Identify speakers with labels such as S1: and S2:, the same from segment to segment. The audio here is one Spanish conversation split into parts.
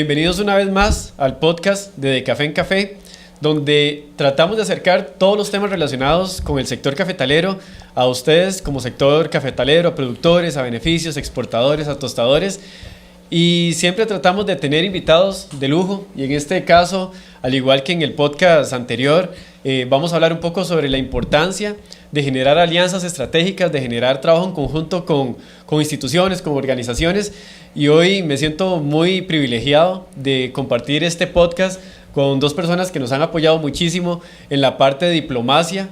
S1: Bienvenidos una vez más al podcast de Café en Café, donde tratamos de acercar todos los temas relacionados con el sector cafetalero a ustedes como sector cafetalero, a productores, a beneficios, exportadores, a tostadores. Y siempre tratamos de tener invitados de lujo, y en este caso, al igual que en el podcast anterior, vamos a hablar un poco sobre la importancia de generar alianzas estratégicas, de generar trabajo en conjunto con instituciones, con organizaciones, y hoy me siento muy privilegiado de compartir este podcast con dos personas que nos han apoyado muchísimo en la parte de diplomacia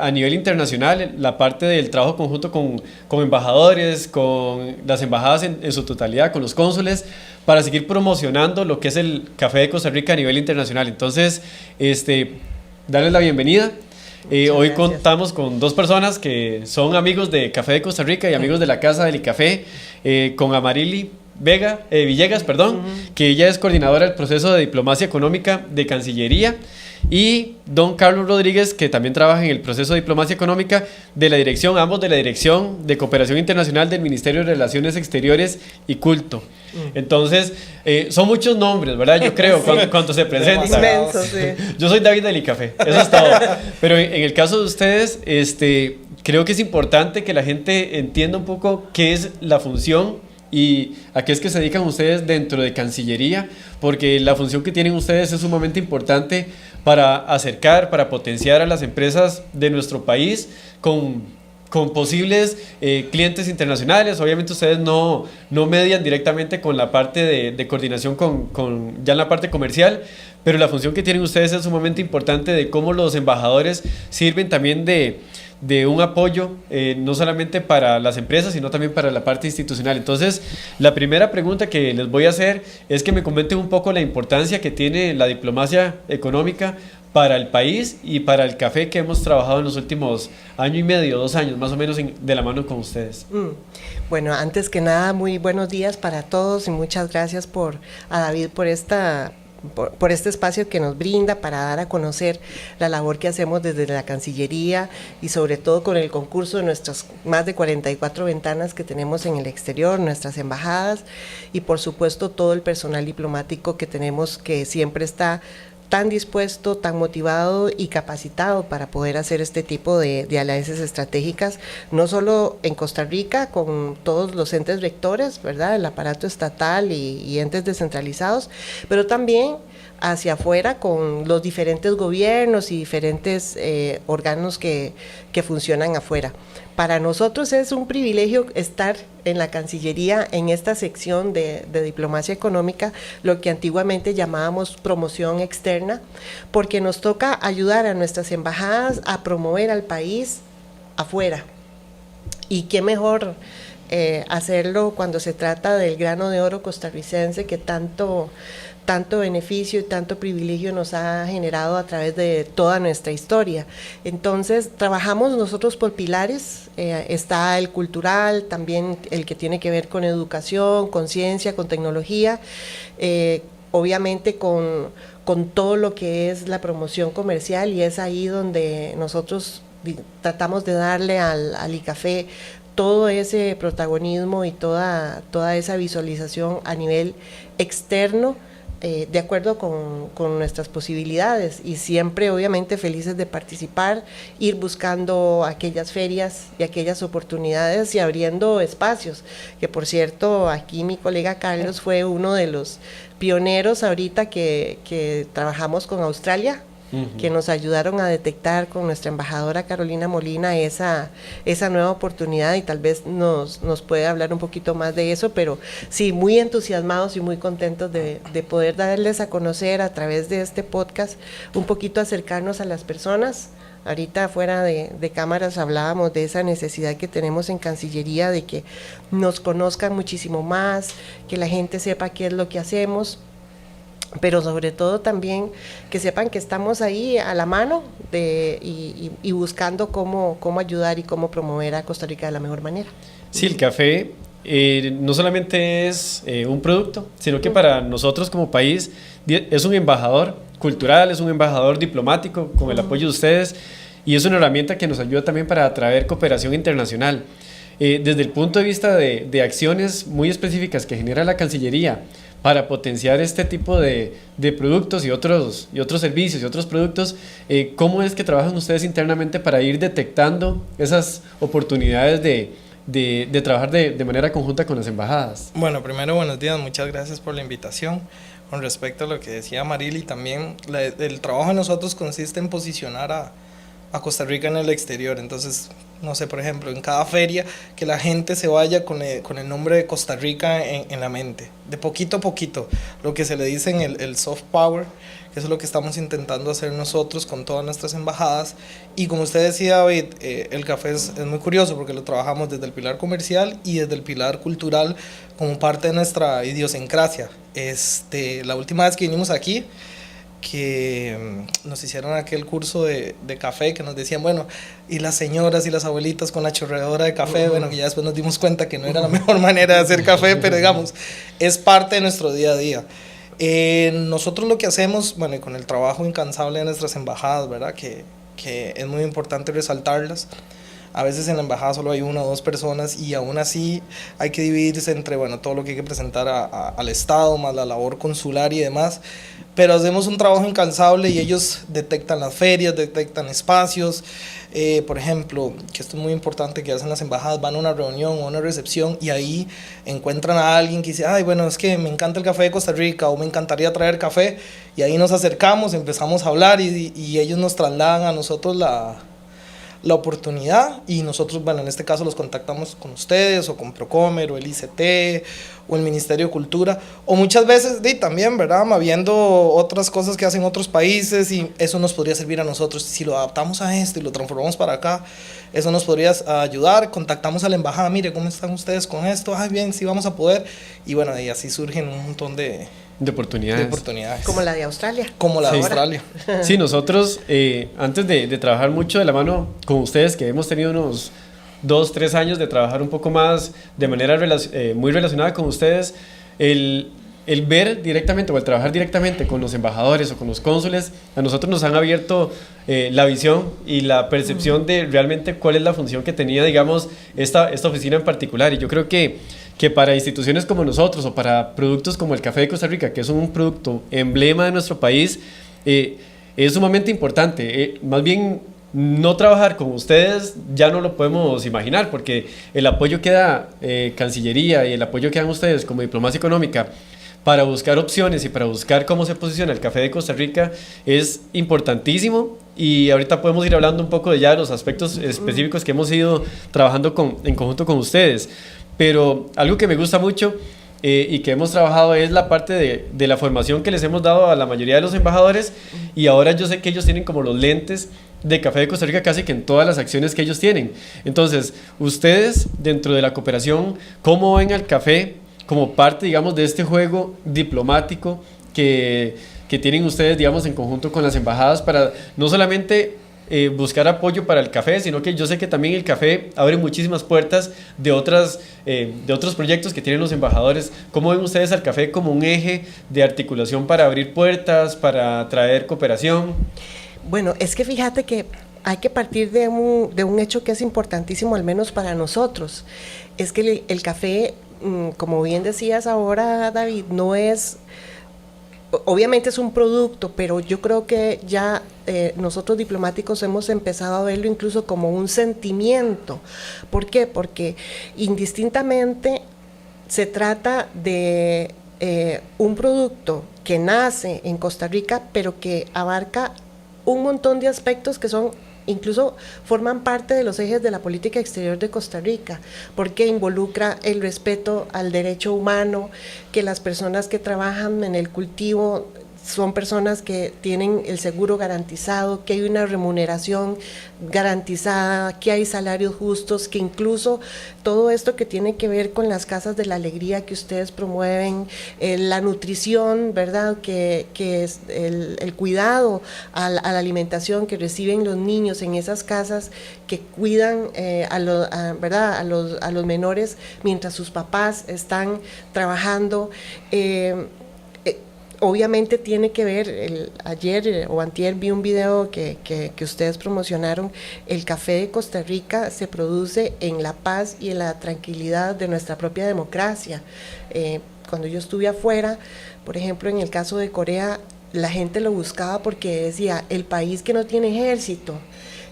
S1: a nivel internacional, la parte del trabajo conjunto con embajadores, con las embajadas en su totalidad, con los cónsules, para seguir promocionando lo que es el café de Costa Rica a nivel internacional. Entonces, darles la bienvenida. Hoy contamos con dos personas que son amigos de Café de Costa Rica y amigos de la Casa del Café, con Amarili Villegas, que ella es coordinadora del proceso de diplomacia económica de Cancillería, y don Carlos Rodríguez, que también trabaja en el proceso de diplomacia económica de la dirección, ambos de la Dirección de Cooperación Internacional del Ministerio de Relaciones Exteriores y Culto. Entonces, son muchos nombres, ¿verdad? Yo creo, sí, cuando se presentan.
S2: Inmenso, sí.
S1: Yo soy David del Café, eso es todo. Pero en el caso de ustedes, creo que es importante que la gente entienda un poco qué es la función y a qué es que se dedican ustedes dentro de Cancillería, porque la función que tienen ustedes es sumamente importante para acercar, para potenciar a las empresas de nuestro país con posibles clientes internacionales. Obviamente ustedes no median directamente con la parte de coordinación con ya en la parte comercial, pero la función que tienen ustedes es sumamente importante de cómo los embajadores sirven también de un apoyo, no solamente para las empresas, sino también para la parte institucional. Entonces, la primera pregunta que les voy a hacer es que me comenten un poco la importancia que tiene la diplomacia económica para el país y para el café que hemos trabajado en los últimos año y medio, 2 años, más o menos de la mano con ustedes.
S2: Bueno, antes que nada, muy buenos días para todos y muchas gracias a David por este espacio que nos brinda para dar a conocer la labor que hacemos desde la Cancillería y sobre todo con el concurso de nuestras más de 44 ventanas que tenemos en el exterior, nuestras embajadas y por supuesto todo el personal diplomático que tenemos, que siempre está tan dispuesto, tan motivado y capacitado para poder hacer este tipo de alianzas estratégicas, no solo en Costa Rica con todos los entes rectores, ¿verdad?, el aparato estatal y entes descentralizados, pero también hacia afuera con los diferentes gobiernos y diferentes órganos que funcionan afuera. Para nosotros es un privilegio estar en la Cancillería en esta sección de diplomacia económica, lo que antiguamente llamábamos promoción externa, porque nos toca ayudar a nuestras embajadas a promover al país afuera. Y qué mejor hacerlo cuando se trata del grano de oro costarricense que tanto beneficio y tanto privilegio nos ha generado a través de toda nuestra historia. Entonces, trabajamos nosotros por pilares, está el cultural, también el que tiene que ver con educación, con ciencia, con tecnología, obviamente con todo lo que es la promoción comercial, y es ahí donde nosotros tratamos de darle al ICAFE todo ese protagonismo y toda esa visualización a nivel externo, de acuerdo con nuestras posibilidades, y siempre obviamente felices de participar, ir buscando aquellas ferias y aquellas oportunidades y abriendo espacios, que por cierto aquí mi colega Carlos fue uno de los pioneros ahorita que trabajamos con Australia, que nos ayudaron a detectar con nuestra embajadora Carolina Molina esa nueva oportunidad, y tal vez nos puede hablar un poquito más de eso, pero sí, muy entusiasmados y muy contentos de poder darles a conocer a través de este podcast, un poquito acercarnos a las personas. Ahorita fuera de cámaras hablábamos de esa necesidad que tenemos en Cancillería de que nos conozcan muchísimo más, que la gente sepa qué es lo que hacemos, pero sobre todo también que sepan que estamos ahí a la mano y buscando cómo ayudar y cómo promover a Costa Rica de la mejor manera.
S1: Sí, el café no solamente es un producto, sino que para nosotros como país es un embajador cultural, es un embajador diplomático con el apoyo de ustedes, y es una herramienta que nos ayuda también para atraer cooperación internacional. Desde el punto de vista de acciones muy específicas que genera la Cancillería para potenciar este tipo de productos y otros servicios y otros productos? ¿Cómo es que trabajan ustedes internamente para ir detectando esas oportunidades de trabajar de manera conjunta con las embajadas?
S3: Bueno, primero buenos días, muchas gracias por la invitación. Con respecto a lo que decía Marily, también el trabajo de nosotros consiste en posicionar a Costa Rica en el exterior. Entonces, no sé, por ejemplo, en cada feria que la gente se vaya con el nombre de Costa Rica en la mente, de poquito a poquito, lo que se le dice en el soft power, que eso es lo que estamos intentando hacer nosotros con todas nuestras embajadas. Y como usted decía, David, el café es muy curioso porque lo trabajamos desde el pilar comercial y desde el pilar cultural como parte de nuestra idiosincrasia. La última vez que vinimos aquí, que nos hicieron aquel curso de café, que nos decían, bueno, y las señoras y las abuelitas con la chorreadora de café, bueno, que ya después nos dimos cuenta que no era la mejor manera de hacer café, pero digamos, es parte de nuestro día a día. Nosotros lo que hacemos, bueno, y con el trabajo incansable de nuestras embajadas, ¿verdad? Que es muy importante resaltarlas. A veces en la embajada solo hay 1 o 2 personas y aún así hay que dividirse entre, bueno, todo lo que hay que presentar al Estado, más la labor consular y demás. Pero hacemos un trabajo incansable y ellos detectan las ferias, detectan espacios. Por ejemplo, que esto es muy importante, que hacen las embajadas, van a una reunión o una recepción y ahí encuentran a alguien que dice, ay, bueno, es que me encanta el café de Costa Rica o me encantaría traer café, y ahí nos acercamos, empezamos a hablar y ellos nos trasladan a nosotros la oportunidad, y nosotros, bueno, en este caso los contactamos con ustedes o con Procomer o el ICT o el Ministerio de Cultura, o muchas veces también, ¿verdad?, viendo otras cosas que hacen otros países, y eso nos podría servir a nosotros. Si lo adaptamos a esto y lo transformamos para acá, eso nos podría ayudar. Contactamos a la embajada, mire, ¿cómo están ustedes con esto? Ay, bien, sí, vamos a poder. Y bueno, y así surgen un montón de oportunidades.
S2: Como la de Australia.
S3: Como la de Australia.
S1: Sí, nosotros, antes de trabajar mucho de la mano con ustedes, que hemos tenido unos 2-3 años de trabajar un poco más de manera muy relacionada con ustedes, el ver directamente o el trabajar directamente con los embajadores o con los cónsules, a nosotros nos han abierto la visión y la percepción de realmente cuál es la función que tenía, digamos, esta oficina en particular. Y yo creo que para instituciones como nosotros o para productos como el café de Costa Rica, que es un producto emblema de nuestro país, es sumamente importante. Más bien, no trabajar con ustedes ya no lo podemos imaginar, porque el apoyo que da Cancillería y el apoyo que dan ustedes como Diplomacia Económica para buscar opciones y para buscar cómo se posiciona el café de Costa Rica es importantísimo. Y ahorita podemos ir hablando un poco de ya los aspectos específicos que hemos ido trabajando en conjunto con ustedes. Pero algo que me gusta mucho y que hemos trabajado es la parte de la formación que les hemos dado a la mayoría de los embajadores, y ahora yo sé que ellos tienen como los lentes de Café de Costa Rica casi que en todas las acciones que ellos tienen. Entonces, ustedes dentro de la cooperación, ¿cómo ven al café como parte, digamos, de este juego diplomático que tienen ustedes, digamos, en conjunto con las embajadas para no solamente buscar apoyo para el café, sino que yo sé que también el café abre muchísimas puertas de otros proyectos que tienen los embajadores? ¿Cómo ven ustedes al café como un eje de articulación para abrir puertas, para atraer cooperación?
S2: Bueno, es que fíjate que hay que partir de un hecho que es importantísimo, al menos para nosotros. Es que el café, como bien decías ahora, David, no es... Obviamente es un producto, pero yo creo que ya nosotros diplomáticos hemos empezado a verlo incluso como un sentimiento. ¿Por qué? Porque indistintamente se trata de un producto que nace en Costa Rica, pero que abarca un montón de aspectos que son, incluso forman parte de los ejes de la política exterior de Costa Rica, porque involucra el respeto al derecho humano, que las personas que trabajan en el cultivo son personas que tienen el seguro garantizado, que hay una remuneración garantizada, que hay salarios justos, que incluso todo esto que tiene que ver con las casas de la alegría que ustedes promueven, la nutrición, ¿verdad?, que es el cuidado a la alimentación que reciben los niños en esas casas que cuidan ¿verdad?, a los menores mientras sus papás están trabajando. Obviamente tiene que ver, ayer o antier vi un video que ustedes promocionaron. El café de Costa Rica se produce en la paz y en la tranquilidad de nuestra propia democracia. cuando yo estuve afuera, por ejemplo, en el caso de Corea, la gente lo buscaba porque decía, el país que no tiene ejército.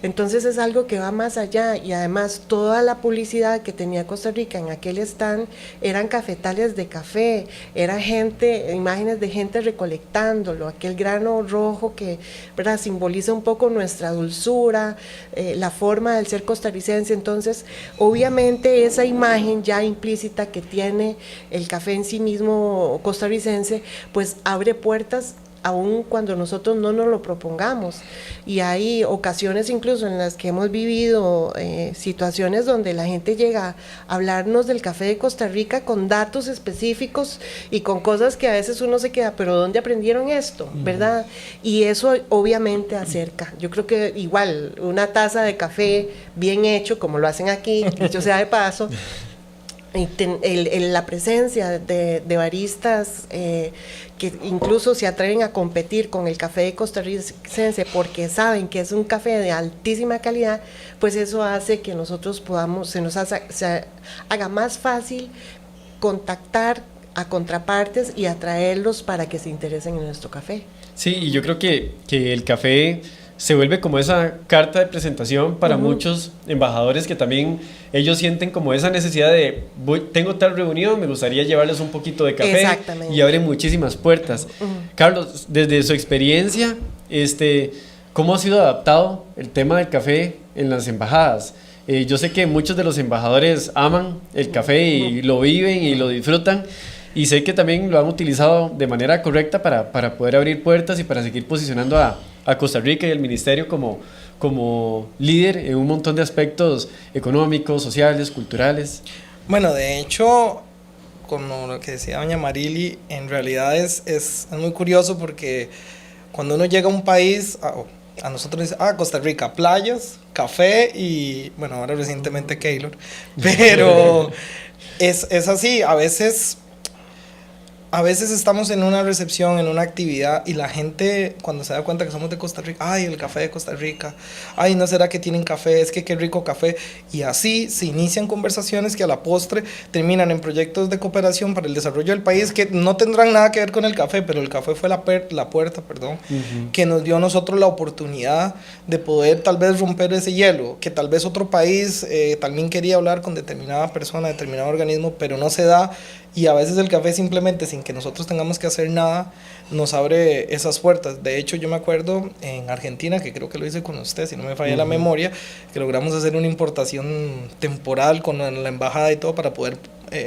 S2: Entonces es algo que va más allá, y además toda la publicidad que tenía Costa Rica en aquel stand eran cafetales de café, era gente, imágenes de gente recolectándolo, aquel grano rojo que, ¿verdad?, simboliza un poco nuestra dulzura, la forma del ser costarricense. Entonces obviamente esa imagen ya implícita que tiene el café en sí mismo costarricense, pues abre puertas aun cuando nosotros no nos lo propongamos. Y hay ocasiones incluso en las que hemos vivido situaciones donde la gente llega a hablarnos del café de Costa Rica con datos específicos y con cosas que a veces uno se queda, pero ¿dónde aprendieron esto? ¿Verdad? Y eso obviamente acerca. Yo creo que igual una taza de café bien hecho, como lo hacen aquí, dicho sea de paso, la presencia de baristas que incluso se atreven a competir con el café costarricense porque saben que es un café de altísima calidad, pues eso hace que nosotros podamos, se haga más fácil contactar a contrapartes y atraerlos para que se interesen en nuestro café.
S1: Sí, y yo creo que el café se vuelve como esa carta de presentación para muchos embajadores que también ellos sienten como esa necesidad de, tengo tal reunión, me gustaría llevarles un poquito de café.
S2: Exactamente.
S1: Y abre muchísimas puertas. Carlos, desde su experiencia, ¿cómo ha sido adaptado el tema del café en las embajadas? Yo sé que muchos de los embajadores aman el café y lo viven y lo disfrutan. Y sé que también lo han utilizado de manera correcta para poder abrir puertas y para seguir posicionando a Costa Rica y el ministerio como líder en un montón de aspectos económicos, sociales, culturales.
S3: Bueno, de hecho, como lo que decía doña Marily, en realidad es muy curioso porque cuando uno llega a un país, a nosotros dice, Costa Rica, playas, café y, bueno, ahora recientemente Keylor, pero es así, a veces estamos en una recepción, en una actividad, y la gente, cuando se da cuenta que somos de Costa Rica, ay, el café de Costa Rica, ay, ¿no será que tienen café? Es que qué rico café. Y así se inician conversaciones que a la postre terminan en proyectos de cooperación para el desarrollo del país que no tendrán nada que ver con el café, pero el café fue la puerta, que nos dio a nosotros la oportunidad de poder tal vez romper ese hielo, que tal vez otro país también quería hablar con determinada persona, determinado organismo, pero no se da. Y a veces el café simplemente, sin que nosotros tengamos que hacer nada, nos abre esas puertas. De hecho, yo me acuerdo en Argentina, que creo que lo hice con usted, si no me falla la memoria, que logramos hacer una importación temporal con la embajada y todo para poder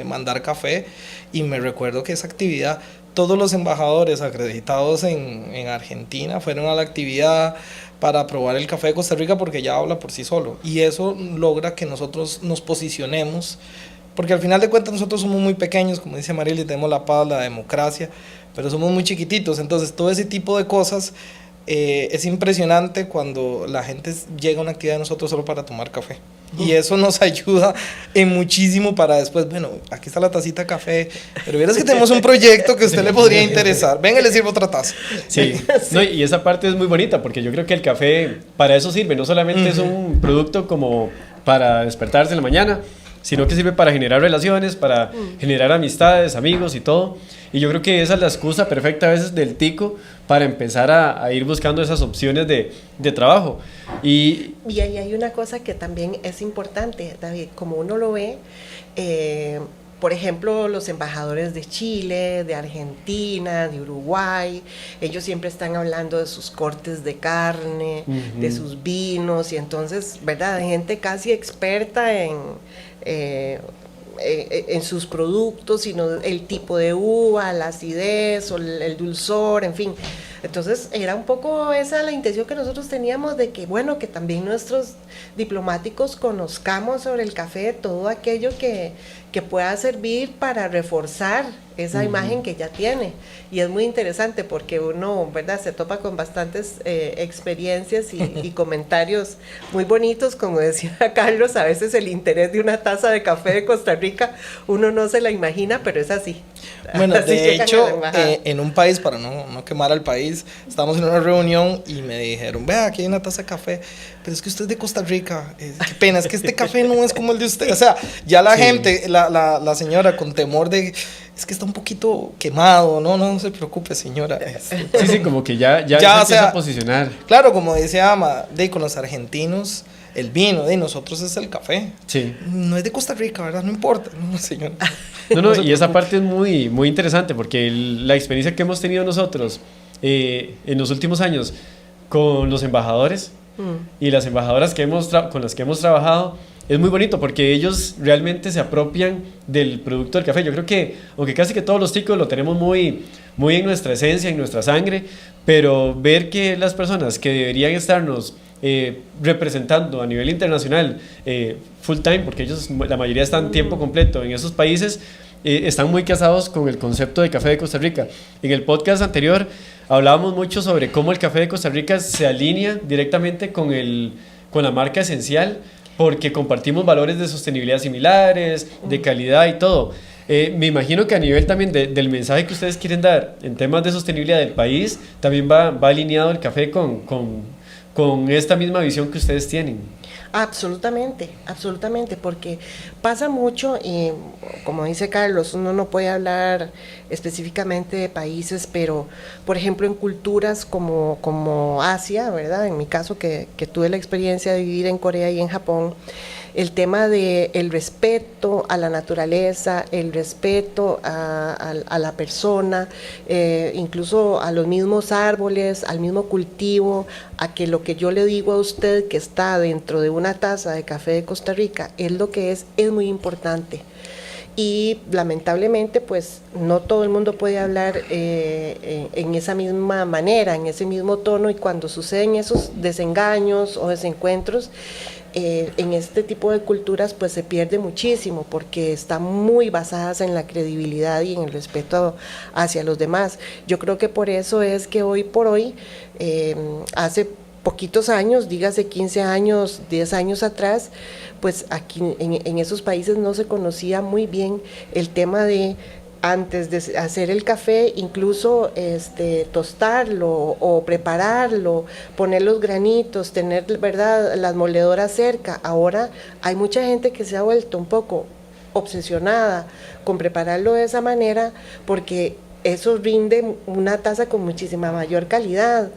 S3: mandar café. Y me recuerdo que esa actividad, todos los embajadores acreditados en Argentina fueron a la actividad para probar el café de Costa Rica porque ya habla por sí solo. Y eso logra que nosotros nos posicionemos, porque al final de cuentas nosotros somos muy pequeños, como dice Marily, tenemos la paz, la democracia, pero somos muy chiquititos. Entonces todo ese tipo de cosas es impresionante cuando la gente llega a una actividad de nosotros solo para tomar café. Y eso nos ayuda en muchísimo para después, bueno, aquí está la tacita de café, pero vieras que tenemos un proyecto que a usted le podría interesar, venga, le sirvo otra taza.
S1: Sí, no, y esa parte es muy bonita porque yo creo que el café para eso sirve, no solamente es un producto como para despertarse en la mañana, sino que sirve para generar relaciones, para generar amistades, amigos y todo. Y yo creo que esa es la excusa perfecta a veces del tico para empezar a ir buscando esas opciones de trabajo. Y
S2: ahí hay una cosa que también es importante, David, como uno lo ve, por ejemplo, los embajadores de Chile, de Argentina, de Uruguay, ellos siempre están hablando de sus cortes de carne, de sus vinos, y entonces, ¿verdad? Gente casi experta en sus productos, sino el tipo de uva, la acidez o el dulzor, en fin. Entonces era un poco esa la intención que nosotros teníamos de que, bueno, que también nuestros diplomáticos conozcamos sobre el café, todo aquello que pueda servir para reforzar esa imagen que ya tiene. Y es muy interesante porque uno, ¿verdad?, se topa con bastantes experiencias y comentarios muy bonitos, como decía Carlos, a veces el interés de una taza de café de Costa Rica uno no se la imagina, pero es así.
S3: Bueno,
S2: así
S3: de hecho,
S2: en
S3: un país, para no quemar al país, estábamos en una reunión y me dijeron, vea, aquí hay una taza de café, pero es que usted es de Costa Rica, qué pena, es que este café no es como el de usted. O sea, ya la gente, la señora con temor de es que está un poquito quemado, no se preocupe, señora.
S1: Sí, como que ya se
S3: o
S1: empieza
S3: sea,
S1: a posicionar.
S3: Claro, como decía Ama, con los argentinos, el vino, de nosotros es el café.
S1: Sí.
S3: No es de Costa Rica, ¿verdad? No importa, no, señora.
S1: No, y esa parte es muy, muy interesante porque la experiencia que hemos tenido nosotros en los últimos años con los embajadores y las embajadoras con las que hemos trabajado, es muy bonito porque ellos realmente se apropian del producto del café. Yo creo que, aunque casi que todos los ticos lo tenemos muy, muy en nuestra esencia, en nuestra sangre, pero ver que las personas que deberían estarnos representando a nivel internacional full time, porque ellos, la mayoría están tiempo completo en esos países, están muy casados con el concepto de café de Costa Rica. En el podcast anterior hablábamos mucho sobre cómo el café de Costa Rica se alinea directamente con la marca esencial, porque compartimos valores de sostenibilidad similares, de calidad y todo. Me imagino que a nivel también del mensaje que ustedes quieren dar en temas de sostenibilidad del país, también va alineado el café con esta misma visión que ustedes tienen.
S2: Absolutamente, porque pasa mucho y como dice Carlos, uno no puede hablar específicamente de países, pero por ejemplo en culturas como Asia, ¿verdad? En mi caso que tuve la experiencia de vivir en Corea y en Japón, el tema de el respeto a la naturaleza, el respeto a la persona, incluso a los mismos árboles, al mismo cultivo, a que lo que yo le digo a usted que está dentro de una taza de café de Costa Rica es lo que es muy importante. Y lamentablemente pues no todo el mundo puede hablar en esa misma manera, en ese mismo tono, y cuando suceden esos desengaños o desencuentros, en este tipo de culturas pues se pierde muchísimo porque están muy basadas en la credibilidad y en el respeto hacia los demás. Yo creo que por eso es que hoy por hoy, hace poquitos años, dígase 15 años, 10 años atrás, pues aquí en esos países no se conocía muy bien el tema de antes de hacer el café, incluso tostarlo o prepararlo, poner los granitos, tener, ¿verdad?, las moledoras cerca. Ahora hay mucha gente que se ha vuelto un poco obsesionada con prepararlo de esa manera porque eso rinde una taza con muchísima mayor calidad.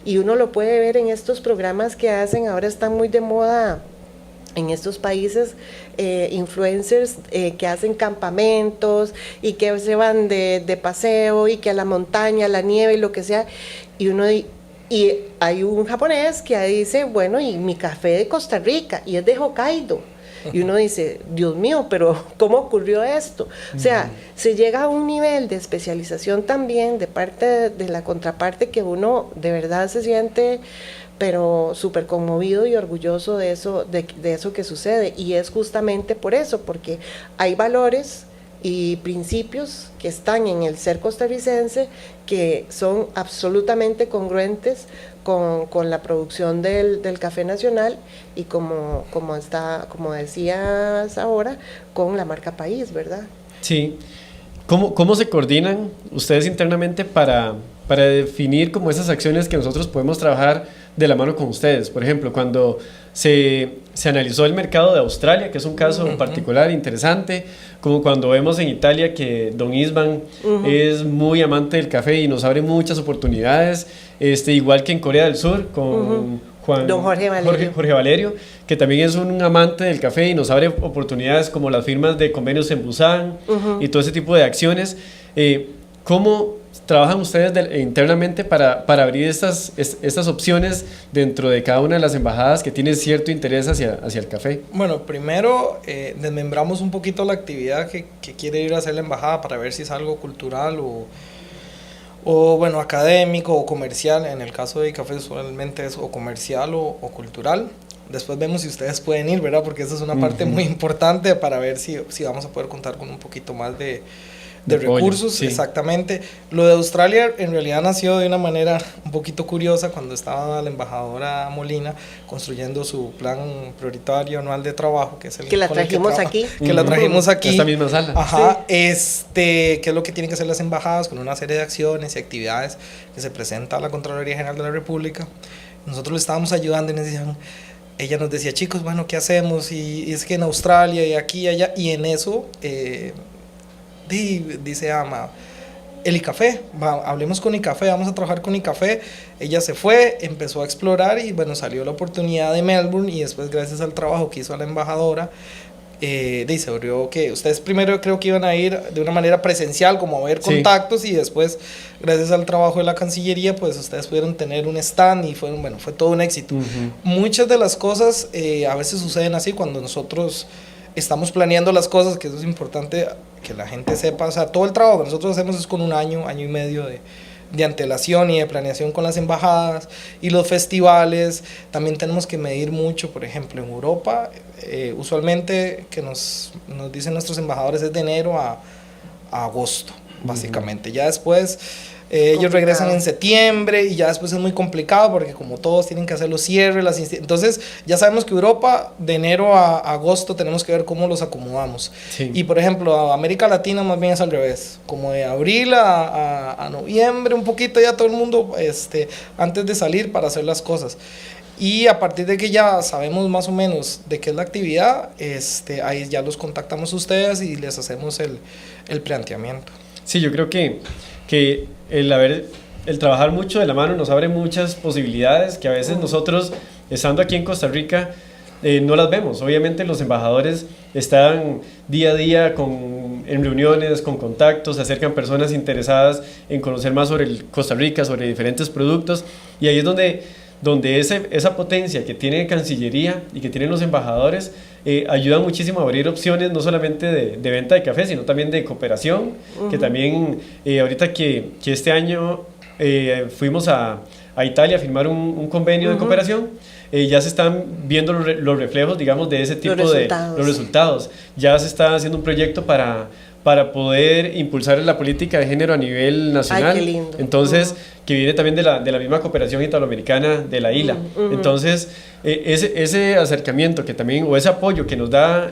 S2: Y uno lo puede ver en estos programas que hacen, ahora están muy de moda en estos países, influencers que hacen campamentos y que se van de paseo y que a la montaña, a la nieve y lo que sea, y hay un japonés que dice, bueno, y mi café de Costa Rica, y es de Hokkaido. Y uno dice, Dios mío, pero ¿cómo ocurrió esto? O sea, se llega a un nivel de especialización también de parte de la contraparte que uno de verdad se siente pero súper conmovido y orgulloso de eso que sucede. Y es justamente por eso, porque hay valores y principios que están en el ser costarricense que son absolutamente congruentes con la producción del café nacional y como decías ahora, con la marca país, ¿verdad?
S1: Sí. ¿Cómo se coordinan ustedes internamente para definir como esas acciones que nosotros podemos trabajar de la mano con ustedes? Por ejemplo, cuando se analizó el mercado de Australia, que es un caso particular interesante, como cuando vemos en Italia que Don Isvan es muy amante del café y nos abre muchas oportunidades, igual que en Corea del Sur con
S2: Don Jorge Valerio.
S1: Jorge Valerio, que también es un amante del café y nos abre oportunidades como las firmas de convenios en Busan y todo ese tipo de acciones. ¿Cómo trabajan ustedes internamente para abrir estas opciones dentro de cada una de las embajadas que tienen cierto interés hacia el café?
S3: Bueno, primero desmembramos un poquito la actividad que quiere ir a hacer la embajada para ver si es algo cultural o bueno, académico o comercial. En el caso de café usualmente es o comercial o cultural. Después vemos si ustedes pueden ir, ¿verdad? Porque esa es una parte muy importante para ver si vamos a poder contar con un poquito más de recursos, sí. Exactamente. Lo de Australia en realidad nació de una manera un poquito curiosa cuando estaba la embajadora Molina construyendo su plan prioritario anual de trabajo, que es el
S2: que la trajimos aquí.
S3: Que la trajimos aquí.
S1: Esta misma sala.
S3: Ajá. Sí. Que es lo que tienen que hacer las embajadas con una serie de acciones y actividades que se presenta a la Contraloría General de la República. Nosotros le estábamos ayudando y ella nos decía, chicos, bueno, ¿qué hacemos? Y es que en Australia y aquí y allá, y en eso dice Ama, el ICAFE, hablemos con ICAFE, vamos a trabajar con ICAFE. Ella se fue, empezó a explorar y bueno, salió la oportunidad de Melbourne y después gracias al trabajo que hizo la embajadora, se abrió que ustedes primero creo que iban a ir de una manera presencial como a ver contactos y después gracias al trabajo de la Cancillería pues ustedes pudieron tener un stand y fue todo un éxito. Muchas de las cosas a veces suceden así cuando nosotros estamos planeando las cosas, que eso es importante que la gente sepa, o sea, todo el trabajo que nosotros hacemos es con un año y medio de antelación y de planeación con las embajadas y los festivales. También tenemos que medir mucho, por ejemplo, en Europa, usualmente que nos dicen nuestros embajadores es de enero a agosto, básicamente. Ya después ellos regresan en septiembre y ya después es muy complicado porque como todos tienen que hacer los cierres, entonces ya sabemos que Europa de enero a agosto tenemos que ver cómo los acomodamos. Y por ejemplo, América Latina más bien es al revés, como de abril a noviembre un poquito ya todo el mundo antes de salir para hacer las cosas. Y a partir de que ya sabemos más o menos de qué es la actividad, ahí ya los contactamos a ustedes y les hacemos el planteamiento.
S1: Sí, yo creo que el trabajar mucho de la mano nos abre muchas posibilidades que a veces nosotros, estando aquí en Costa Rica, no las vemos. Obviamente los embajadores están día a día en reuniones, con contactos, se acercan personas interesadas en conocer más sobre Costa Rica, sobre diferentes productos, y ahí es donde esa potencia que tiene Cancillería y que tienen los embajadores ayuda muchísimo a abrir opciones no solamente de venta de café, sino también de cooperación, que también ahorita que este año fuimos a Italia a firmar un convenio de cooperación, ya se están viendo los reflejos, digamos, de ese tipo de los resultados. Ya se está haciendo un proyecto para poder impulsar la política de género a nivel nacional.
S2: Ay, qué lindo.
S1: Entonces, que viene también de la misma cooperación italoamericana de la ILA. Entonces, ese acercamiento que también, o ese apoyo que nos da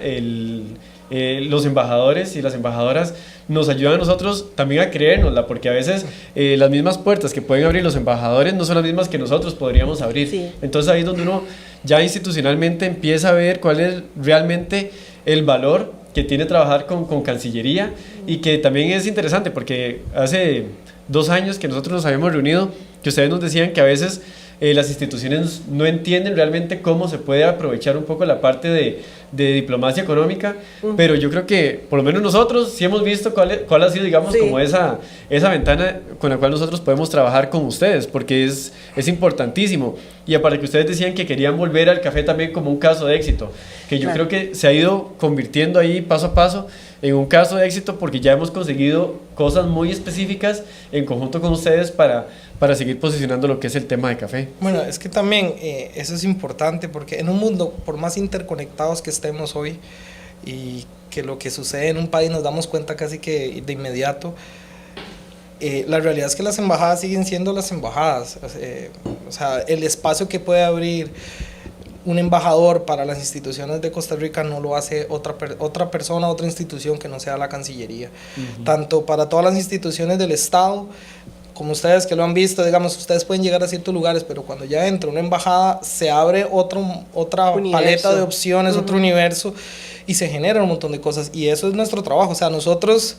S1: los embajadores y las embajadoras, nos ayuda a nosotros también a creérnosla, porque a veces las mismas puertas que pueden abrir los embajadores no son las mismas que nosotros podríamos abrir. Sí. Entonces ahí es donde uno ya institucionalmente empieza a ver cuál es realmente el valor que tiene trabajar con Cancillería, y que también es interesante porque hace 2 años que nosotros nos habíamos reunido, que ustedes nos decían que a veces las instituciones no entienden realmente cómo se puede aprovechar un poco la parte de diplomacia económica, pero yo creo que por lo menos nosotros sí hemos visto cuál ha sido, digamos, como esa ventana con la cual nosotros podemos trabajar con ustedes, porque es importantísimo. Y aparte que ustedes decían que querían volver al café también como un caso de éxito, que yo creo que se ha ido convirtiendo ahí paso a paso en un caso de éxito, porque ya hemos conseguido cosas muy específicas en conjunto con ustedes para seguir posicionando lo que es el tema de café.
S3: Bueno, es que también eso es importante, porque en un mundo, por más interconectados que estemos hoy, y que lo que sucede en un país nos damos cuenta casi que de inmediato, la realidad es que las embajadas siguen siendo las embajadas. O sea, el espacio que puede abrir un embajador para las instituciones de Costa Rica no lo hace otra persona, otra institución que no sea la Cancillería. Tanto para todas las instituciones del Estado, como ustedes que lo han visto, digamos, ustedes pueden llegar a ciertos lugares, pero cuando ya entra una embajada se abre otra paleta de opciones, otro universo, y se genera un montón de cosas, y eso es nuestro trabajo. O sea, nosotros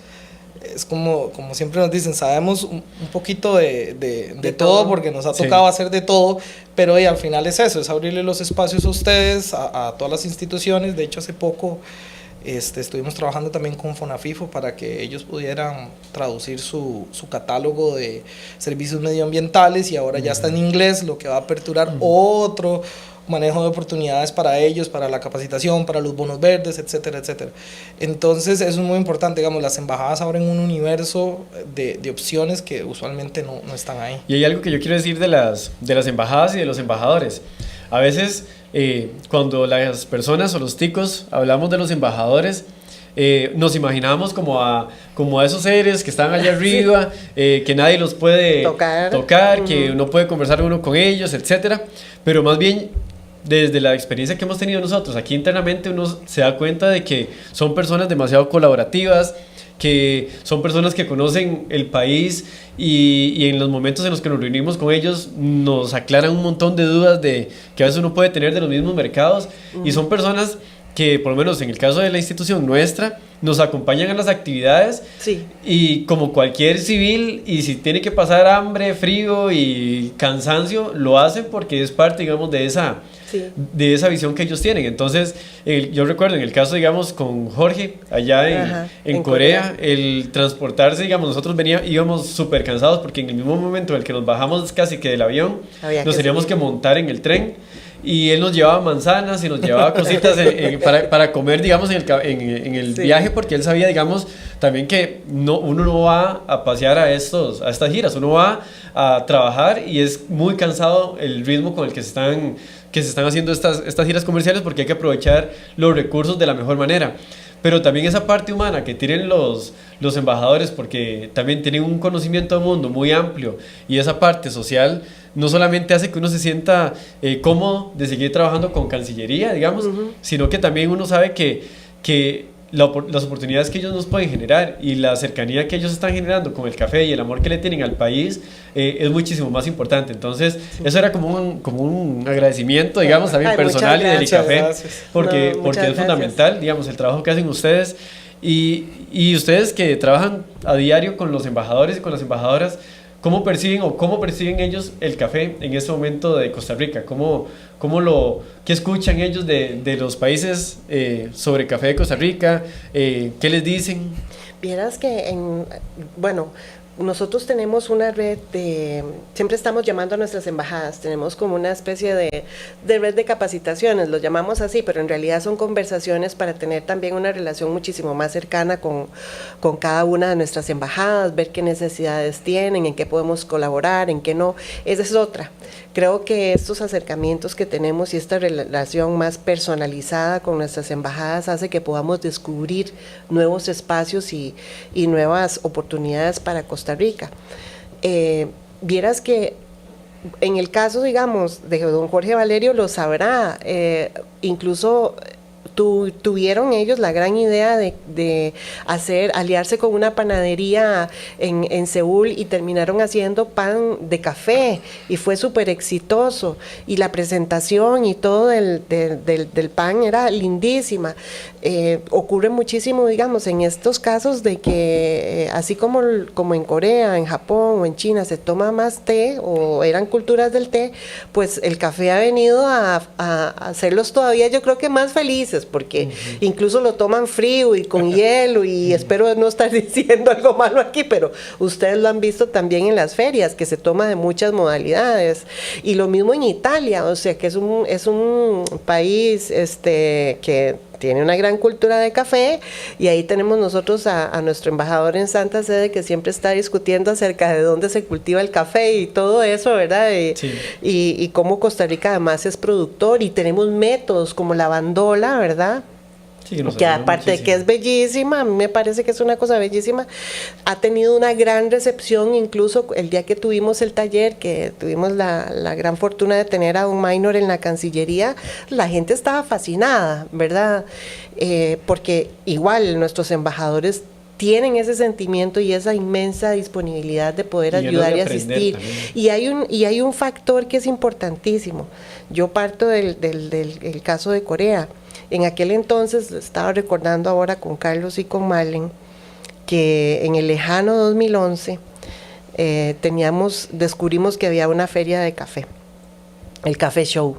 S3: es como siempre nos dicen, sabemos un poquito de todo, porque nos ha tocado hacer de todo, pero al final es eso, es abrirle los espacios a ustedes, a todas las instituciones. De hecho, hace poco estuvimos trabajando también con Fonafifo para que ellos pudieran traducir su catálogo de servicios medioambientales, y ahora ya está en inglés, lo que va a aperturar otro manejo de oportunidades para ellos, para la capacitación, para los bonos verdes, etcétera, etcétera. Entonces eso es muy importante, digamos, las embajadas abren un universo de opciones que usualmente no están ahí.
S1: Y hay algo que yo quiero decir de las embajadas y de los embajadores. A veces cuando las personas o los ticos hablamos de los embajadores, nos imaginamos como a esos seres que están allá arriba, que nadie los puede tocar, que no puede conversar uno con ellos, etcétera. Pero más bien, desde la experiencia que hemos tenido nosotros aquí internamente, uno se da cuenta de que son personas demasiado colaborativas, que son personas que conocen el país, y en los momentos en los que nos reunimos con ellos nos aclaran un montón de dudas que a veces uno puede tener de los mismos mercados, y son personas que, por lo menos en el caso de la institución nuestra, nos acompañan a las actividades
S2: Sí.
S1: y como cualquier civil, y si tiene que pasar hambre, frío y cansancio, lo hacen porque es parte, digamos,
S2: Sí.
S1: de esa visión que ellos tienen. Entonces, yo recuerdo en el caso, digamos, con Jorge, allá
S2: Ajá,
S1: en Corea, el transportarse, digamos, nosotros íbamos súper cansados porque en el mismo momento en el que nos bajamos casi que del avión,
S2: Había
S1: nos
S2: que
S1: teníamos
S2: subir.
S1: que montar en el tren y él nos llevaba manzanas y nos llevaba cositas para comer, digamos, en el
S2: Sí.
S1: viaje, porque él sabía, digamos, también que uno no va a pasear a estas giras, uno va a trabajar y es muy cansado el ritmo con el que se están haciendo estas giras comerciales, porque hay que aprovechar los recursos de la mejor manera. Pero también esa parte humana que tienen los embajadores, porque también tienen un conocimiento del mundo muy amplio, y esa parte social no solamente hace que uno se sienta cómodo de seguir trabajando con Cancillería, digamos, sino que también uno sabe que las oportunidades que ellos nos pueden generar y la cercanía que ellos están generando con el café y el amor que le tienen al país es muchísimo más importante. Entonces, eso era como un agradecimiento, digamos, también
S2: Ay,
S1: personal y del
S3: muchas
S1: café,
S3: gracias.
S1: porque
S2: No, muchas
S1: es fundamental, digamos, el trabajo que hacen ustedes y ustedes que trabajan a diario con los embajadores y con las embajadoras. ¿Cómo perciben ellos el café en este momento de Costa Rica? ¿Qué escuchan ellos de los países sobre café de Costa Rica? ¿Qué les dicen?
S2: Vieras que bueno, nosotros tenemos una red siempre estamos llamando a nuestras embajadas, tenemos como una especie de red de capacitaciones, lo llamamos así, pero en realidad son conversaciones para tener también una relación muchísimo más cercana con cada una de nuestras embajadas, ver qué necesidades tienen, en qué podemos colaborar, en qué no. Esa es otra. Creo que estos acercamientos que tenemos y esta relación más personalizada con nuestras embajadas hace que podamos descubrir nuevos espacios y nuevas oportunidades para Costa Rica. Vieras que en el caso, digamos, de don Jorge Valerio lo sabrá, incluso tuvieron ellos la gran idea de aliarse con una panadería en Seúl y terminaron haciendo pan de café y fue súper exitoso y la presentación y todo del pan era lindísima. Ocurre muchísimo, digamos, en estos casos de que así como en Corea, en Japón o en China se toma más té o eran culturas del té, pues el café ha venido a hacerlos todavía, yo creo que más felices, porque incluso lo toman frío y con hielo y espero no estar diciendo algo malo aquí, pero ustedes lo han visto también en las ferias, que se toma de muchas modalidades. Y lo mismo en Italia, o sea que es un país que tiene una gran cultura de café y ahí tenemos nosotros a nuestro embajador en Santa Sede que siempre está discutiendo acerca de dónde se cultiva el café y todo eso, ¿verdad?
S1: Sí.
S2: Y cómo Costa Rica además es productor y tenemos métodos como la bandola, ¿verdad?
S1: Sí, que nos
S2: Que
S1: ayudan
S2: aparte de que
S1: muchísimo.
S2: es bellísima, a mí me parece que es una cosa bellísima, ha tenido una gran recepción, incluso el día que tuvimos el taller, que tuvimos la gran fortuna de tener a un minor en la Cancillería, la gente estaba fascinada, ¿verdad? Porque igual nuestros embajadores tienen ese sentimiento y esa inmensa disponibilidad de poder
S1: Y ganas
S2: ayudar
S1: de
S2: y
S1: aprender
S2: asistir.
S1: también.
S2: Y hay un factor que es importantísimo. Yo parto del caso de Corea. En aquel entonces, estaba recordando ahora con Carlos y con Marlen, que en el lejano 2011 descubrimos que había una feria de café, el Café Show.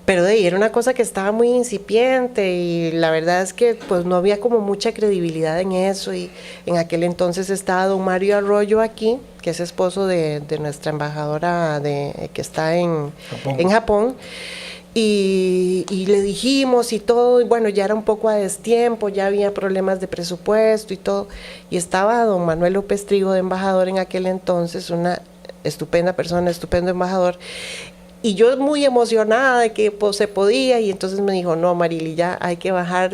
S2: Pero de ahí era una cosa que estaba muy incipiente y la verdad es que pues no había como mucha credibilidad en eso y en aquel entonces estaba don Mario Arroyo aquí, que es esposo de nuestra embajadora que está en Japón. Y le dijimos y todo, y bueno, ya era un poco a destiempo, ya había problemas de presupuesto y todo, y estaba don Manuel López Trigo de embajador en aquel entonces, una estupenda persona, estupendo embajador, y yo muy emocionada de que pues, se podía, y entonces me dijo, no Marily, ya hay que bajar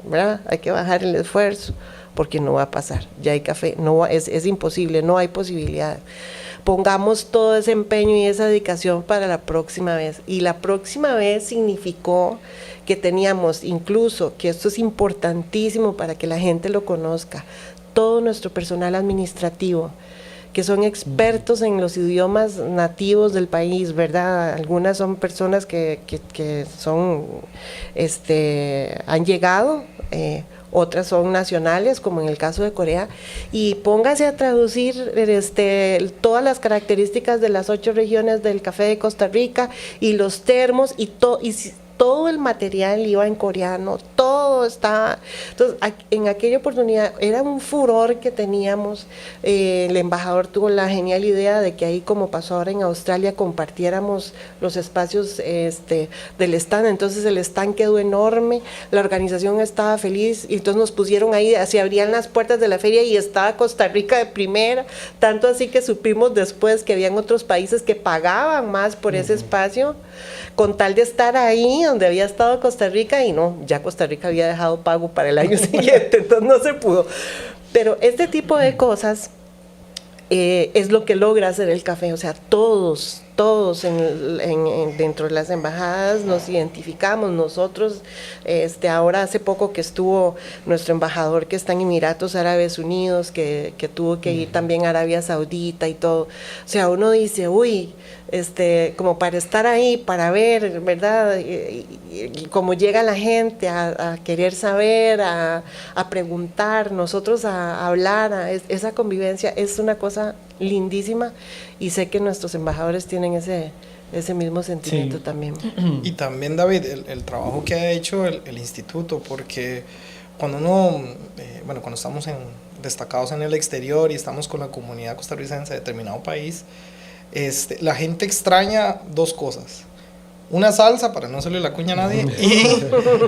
S2: ¿verdad? Hay que bajar el esfuerzo, porque no va a pasar, ya hay café, es imposible, no hay posibilidad. Pongamos todo ese empeño y esa dedicación para la próxima vez. Y la próxima vez significó que teníamos incluso, que esto es importantísimo para que la gente lo conozca, todo nuestro personal administrativo, que son expertos en los idiomas nativos del país, ¿verdad? Algunas son personas que son, han llegado, otras son nacionales, como en el caso de Corea, y póngase a traducir todas las características de las 8 regiones del café de Costa Rica y los termos y todo el material iba en coreano, todo estaba. Entonces, en aquella oportunidad era un furor que teníamos. El embajador tuvo la genial idea de que ahí, como pasó ahora en Australia, compartiéramos los espacios del stand. Entonces el stand quedó enorme, la organización estaba feliz y entonces nos pusieron ahí, se abrían las puertas de la feria y estaba Costa Rica de primera, tanto así que supimos después que habían otros países que pagaban más por ese espacio con tal de estar ahí donde había estado Costa Rica, y no, ya Costa Rica había dejado pago para el año siguiente, entonces no se pudo. Pero este tipo de cosas es lo que logra hacer el café, o sea, todos dentro de las embajadas nos identificamos. Nosotros, ahora hace poco que estuvo nuestro embajador que está en Emiratos Árabes Unidos, que tuvo que ir también a Arabia Saudita y todo, o sea, uno dice, uy, como para estar ahí, para ver, ¿verdad? Y cómo llega la gente a querer saber, a preguntar, nosotros a hablar, esa convivencia es una cosa lindísima, y sé que nuestros embajadores tienen ese mismo sentimiento también.
S3: Y también, David, el trabajo que ha hecho el instituto, porque cuando uno, cuando estamos destacados en el exterior y estamos con la comunidad costarricense de determinado país, la gente extraña 2 cosas: una salsa, para no hacerle la cuña a nadie, y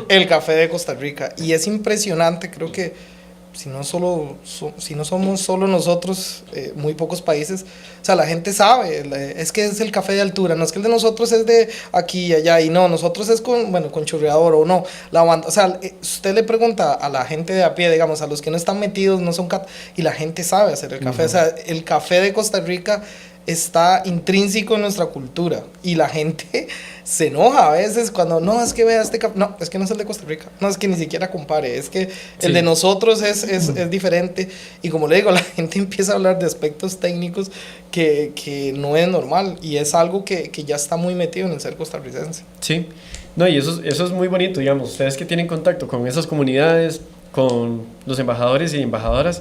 S3: el café de Costa Rica. Y es impresionante, creo que si no somos solo nosotros, muy pocos países, o sea, la gente sabe, es que es el café de altura, no es que el de nosotros es de aquí y allá, y no, nosotros es con chorreador, o no, la banda, o sea, usted le pregunta a la gente de a pie, digamos, a los que no están metidos, no son y la gente sabe hacer el café, o sea, el café de Costa Rica está intrínseco en nuestra cultura, y la gente se enoja a veces cuando, no, es que vea este café, no, es que no es el de Costa Rica, no, es que ni siquiera compare, es que el de nosotros es diferente, y como le digo, la gente empieza a hablar de aspectos técnicos que no es normal, y es algo que ya está muy metido en el ser costarricense.
S1: Sí, no, y eso es muy bonito, digamos, ustedes que tienen contacto con esas comunidades, con los embajadores y embajadoras,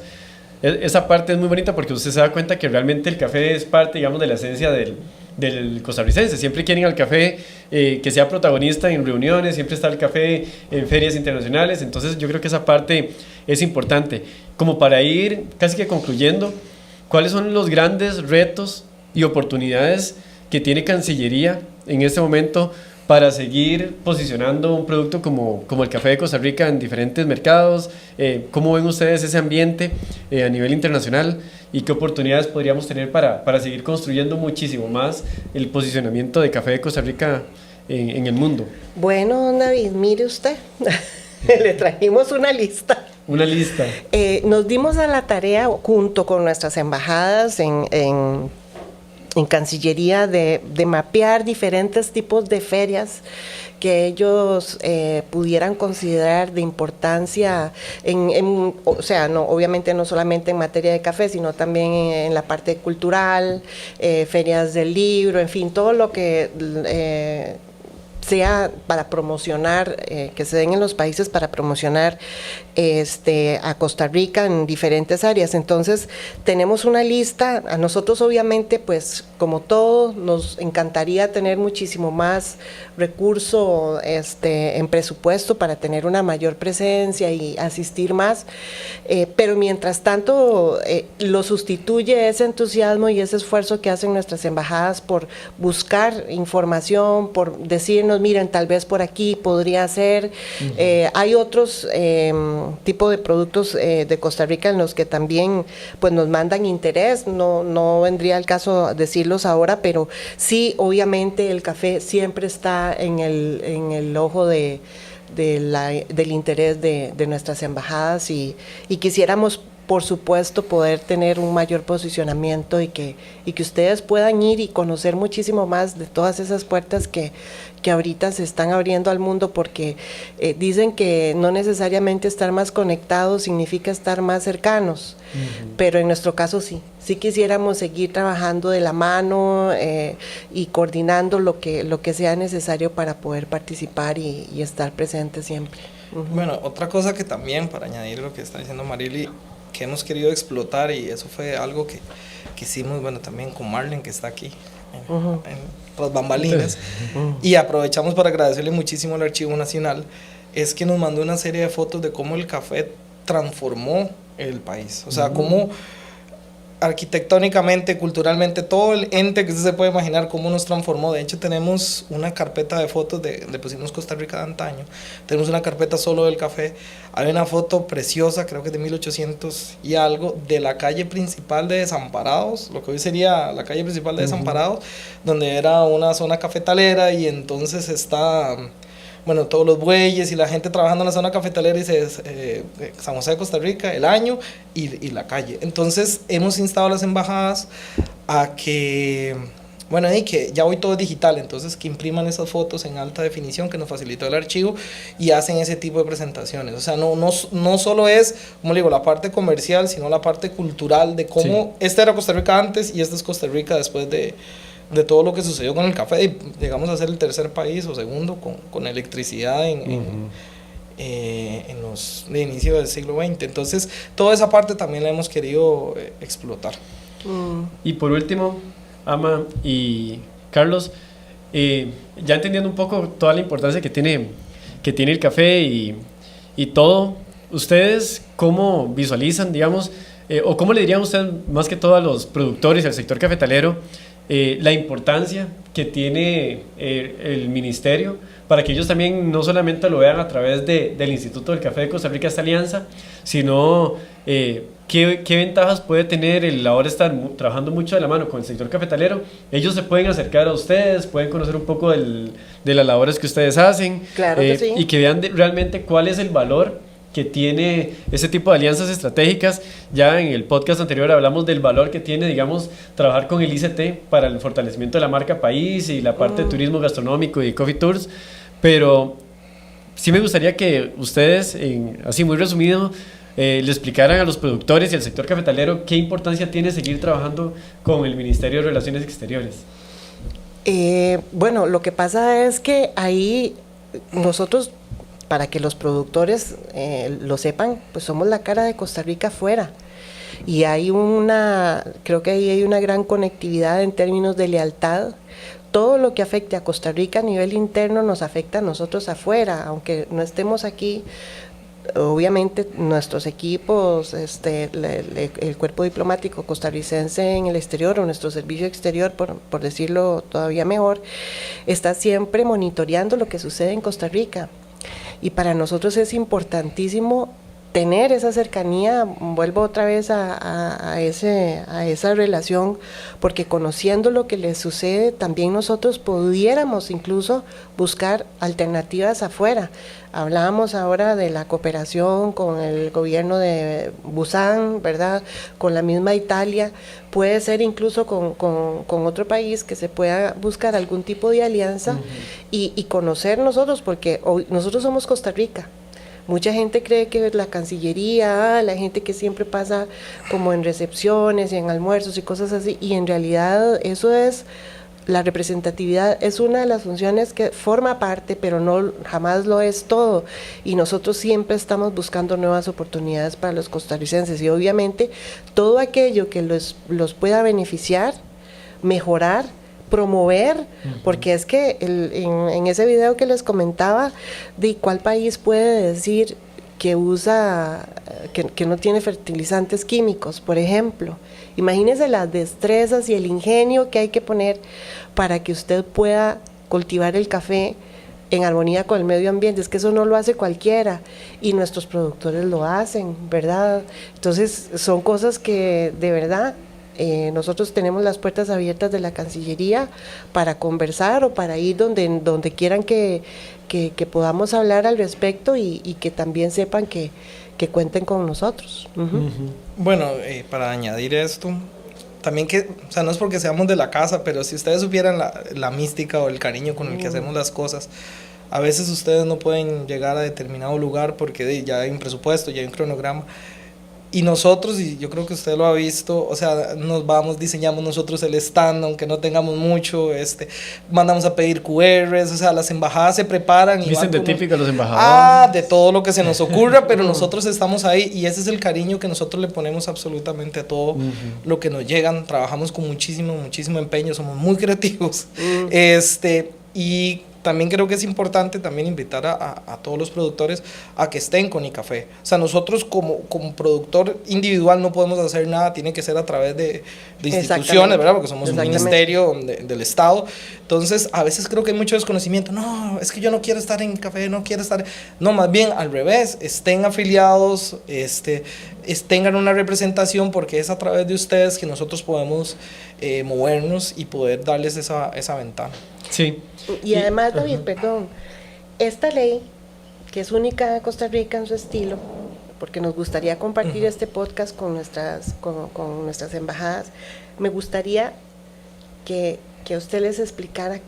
S1: esa parte es muy bonita porque usted se da cuenta que realmente el café es parte, digamos, de la esencia del costarricense. Siempre quieren al café que sea protagonista en reuniones, siempre está el café en ferias internacionales, entonces yo creo que esa parte es importante. Como para ir casi que concluyendo, ¿cuáles son los grandes retos y oportunidades que tiene Cancillería en este momento para seguir posicionando un producto como el café de Costa Rica en diferentes mercados? ¿Cómo ven ustedes ese ambiente a nivel internacional y qué oportunidades podríamos tener para seguir construyendo muchísimo más el posicionamiento de café de Costa Rica en el mundo?
S2: Bueno, don David, mire usted, le trajimos una lista.
S1: Una lista.
S2: Nos dimos a la tarea, junto con nuestras embajadas en Cancillería, de mapear diferentes tipos de ferias que ellos pudieran considerar de importancia, o sea, no, obviamente no solamente en materia de café, sino también en la parte cultural, ferias del libro, en fin, todo lo que sea para promocionar, que se den en los países para promocionar a Costa Rica en diferentes áreas. Entonces tenemos una lista. A nosotros obviamente, pues como todo, nos encantaría tener muchísimo más recurso en presupuesto para tener una mayor presencia y asistir más, pero mientras tanto lo sustituye ese entusiasmo y ese esfuerzo que hacen nuestras embajadas por buscar información, por decirnos, miren, tal vez por aquí podría ser. Hay otros tipos de productos de Costa Rica en los que también pues nos mandan interés, no vendría al caso decirlos ahora, pero sí, obviamente el café siempre está en el ojo del interés de nuestras embajadas, y quisiéramos, por supuesto, poder tener un mayor posicionamiento y que ustedes puedan ir y conocer muchísimo más de todas esas puertas que ahorita se están abriendo al mundo, porque dicen que no necesariamente estar más conectados significa estar más cercanos, pero en nuestro caso sí quisiéramos seguir trabajando de la mano y coordinando lo que sea necesario para poder participar y estar presentes siempre.
S3: Bueno, otra cosa que también, para añadir lo que está diciendo Marily, que hemos querido explotar, y eso fue algo que hicimos, bueno, también con Marlene, que está aquí en las bambalinas, y aprovechamos para agradecerle muchísimo al Archivo Nacional, es que nos mandó una serie de fotos de cómo el café transformó el país, o sea, cómo arquitectónicamente, culturalmente, todo el ente que usted se puede imaginar cómo nos transformó. De hecho, tenemos una carpeta de fotos, le pusimos Costa Rica de antaño, tenemos una carpeta solo del café. Hay una foto preciosa, creo que es de 1800 y algo, de la calle principal de Desamparados, lo que hoy sería la calle principal de Desamparados, donde era una zona cafetalera, y entonces está, bueno, todos los bueyes y la gente trabajando en la zona cafetalera, y San José de Costa Rica, el año y la calle. Entonces hemos instado a las embajadas a que, bueno, y que ya hoy todo es digital, entonces que impriman esas fotos en alta definición que nos facilitó el archivo, y hacen ese tipo de presentaciones. O sea, no solo es, como le digo, la parte comercial, sino la parte cultural de cómo esta era Costa Rica antes y esta es Costa Rica después de todo lo que sucedió con el café, y llegamos a ser el tercer país o segundo con electricidad en los de inicio del siglo XX. Entonces, toda esa parte también la hemos querido explotar.
S1: Y por último, Ama y Carlos, ya entendiendo un poco toda la importancia que tiene el café y todo, ¿ustedes cómo visualizan, digamos, o cómo le dirían ustedes más que todo a los productores y al sector cafetalero, la importancia que tiene el ministerio para que ellos también no solamente lo vean a través del Instituto del Café de Costa Rica, esta alianza, sino qué ventajas puede tener el ahora estar trabajando mucho de la mano con el sector cafetalero? Ellos se pueden acercar a ustedes, pueden conocer un poco de las labores que ustedes hacen,
S2: claro que sí,
S1: y que vean realmente cuál es el valor que tiene ese tipo de alianzas estratégicas. Ya en el podcast anterior hablamos del valor que tiene, digamos, trabajar con el ICT para el fortalecimiento de la marca país y la parte de turismo gastronómico y coffee tours, pero sí me gustaría que ustedes, así muy resumido, le explicaran a los productores y al sector cafetalero qué importancia tiene seguir trabajando con el Ministerio de Relaciones Exteriores.
S2: Bueno, lo que pasa es que ahí nosotros, para que los productores lo sepan, pues somos la cara de Costa Rica afuera, y creo que ahí hay una gran conectividad en términos de lealtad. Todo lo que afecte a Costa Rica a nivel interno nos afecta a nosotros afuera, aunque no estemos aquí. Obviamente nuestros equipos, el cuerpo diplomático costarricense en el exterior, o nuestro servicio exterior, por decirlo todavía mejor, está siempre monitoreando lo que sucede en Costa Rica. Y para nosotros es importantísimo tener esa cercanía. Vuelvo otra vez a esa relación, porque conociendo lo que les sucede, también nosotros pudiéramos incluso buscar alternativas afuera. Hablábamos ahora de la cooperación con el gobierno de Busan, ¿verdad? Con la misma Italia. Puede ser incluso con otro país que se pueda buscar algún tipo de alianza y conocer nosotros, porque nosotros somos Costa Rica. Mucha gente cree que la Cancillería, la gente que siempre pasa como en recepciones y en almuerzos y cosas así, y en realidad eso es, la representatividad es una de las funciones que forma parte, pero jamás lo es todo, y nosotros siempre estamos buscando nuevas oportunidades para los costarricenses, y obviamente todo aquello que los pueda beneficiar, mejorar, promover, porque es que en ese video que les comentaba, de cuál país puede decir que usa, que no tiene fertilizantes químicos, por ejemplo. Imagínese las destrezas y el ingenio que hay que poner para que usted pueda cultivar el café en armonía con el medio ambiente. Es que eso no lo hace cualquiera, y nuestros productores lo hacen, ¿verdad? Entonces son cosas que de verdad nosotros tenemos las puertas abiertas de la Cancillería para conversar, o para ir donde quieran que podamos hablar al respecto, y que también sepan que cuenten con nosotros.
S3: Bueno, para añadir esto, también que, o sea, no es porque seamos de la casa, pero si ustedes supieran la mística o el cariño con el que hacemos las cosas, a veces ustedes no pueden llegar a determinado lugar porque ya hay un presupuesto, ya hay un cronograma, Y nosotros, y yo creo que usted lo ha visto, o sea, nos vamos, diseñamos nosotros el stand, aunque no tengamos mucho, mandamos a pedir QRs, o sea, las embajadas se preparan. Y
S1: dicen de típico los embajadores.
S3: De todo lo que se nos ocurra, pero nosotros estamos ahí y ese es el cariño que nosotros le ponemos absolutamente a todo lo que nos llegan. Trabajamos con muchísimo empeño, somos muy creativos. Y también creo que es importante también invitar a todos los productores a que estén con ICAFE. O sea, nosotros como productor individual no podemos hacer nada, tiene que ser a través de instituciones, ¿verdad? Porque somos un ministerio del Estado. Entonces, a veces creo que hay mucho desconocimiento. No, es que yo no quiero estar en ICAFE, no quiero estar... No, más bien al revés, estén afiliados, tengan una representación, porque es a través de ustedes que nosotros podemos movernos y poder darles esa ventana.
S1: Sí.
S2: Y además, David, perdón, esta ley, que es única en Costa Rica en su estilo, porque nos gustaría compartir este podcast con nuestras embajadas, me gustaría que usted les explicara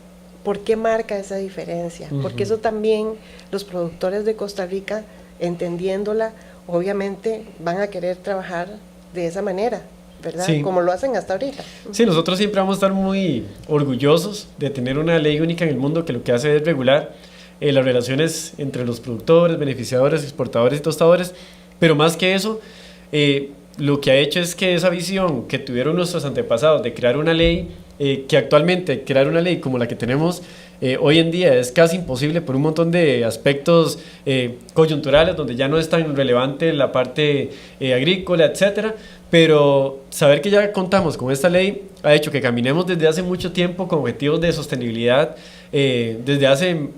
S2: por qué marca esa diferencia, porque eso también los productores de Costa Rica, entendiéndola, obviamente van a querer trabajar de esa manera, ¿verdad? Sí. Como lo hacen hasta ahorita.
S1: Sí, nosotros siempre vamos a estar muy orgullosos de tener una ley única en el mundo que lo que hace es regular las relaciones entre los productores, beneficiadores, exportadores y tostadores, pero más que eso, lo que ha hecho es que esa visión que tuvieron nuestros antepasados de crear una ley, que actualmente crear una ley como la que tenemos hoy en día es casi imposible por un montón de aspectos coyunturales, donde ya no es tan relevante la parte agrícola, etcétera. Pero saber que ya contamos con esta ley ha hecho que caminemos desde hace mucho tiempo con objetivos de sostenibilidad, desde hace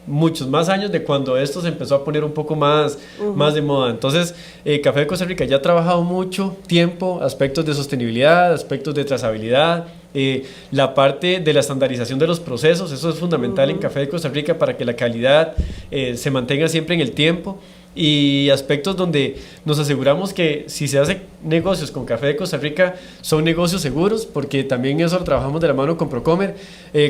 S1: muchos más años de cuando esto se empezó a poner un poco más de moda. Entonces, Café de Costa Rica ya ha trabajado mucho tiempo aspectos de sostenibilidad, aspectos de trazabilidad, la parte de la estandarización de los procesos. Eso es fundamental en Café de Costa Rica para que la calidad se mantenga siempre en el tiempo, y aspectos donde nos aseguramos que si se hace negocios con Café de Costa Rica son negocios seguros, porque también eso lo trabajamos de la mano con Procomer.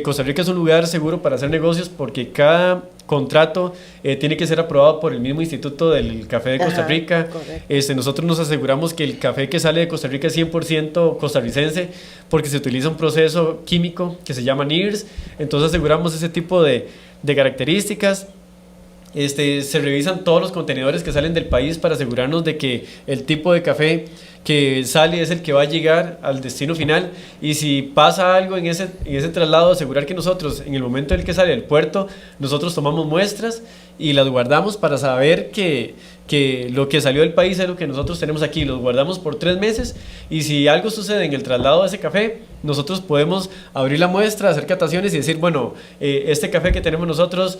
S1: Costa Rica es un lugar seguro para hacer negocios porque cada contrato tiene que ser aprobado por el mismo instituto del Café de Costa Rica. Nosotros nos aseguramos que el café que sale de Costa Rica es 100% costarricense, porque se utiliza un proceso químico que se llama NIRS. Entonces aseguramos ese tipo de características. Se revisan todos los contenedores que salen del país para asegurarnos de que el tipo de café que sale es el que va a llegar al destino final, y si pasa algo en ese traslado, asegurar que nosotros, en el momento en el que sale del puerto, nosotros tomamos muestras y las guardamos para saber que lo que salió del país es lo que nosotros tenemos aquí. Los guardamos por 3 meses, y si algo sucede en el traslado de ese café, nosotros podemos abrir la muestra, hacer cataciones y decir, bueno, este café que tenemos nosotros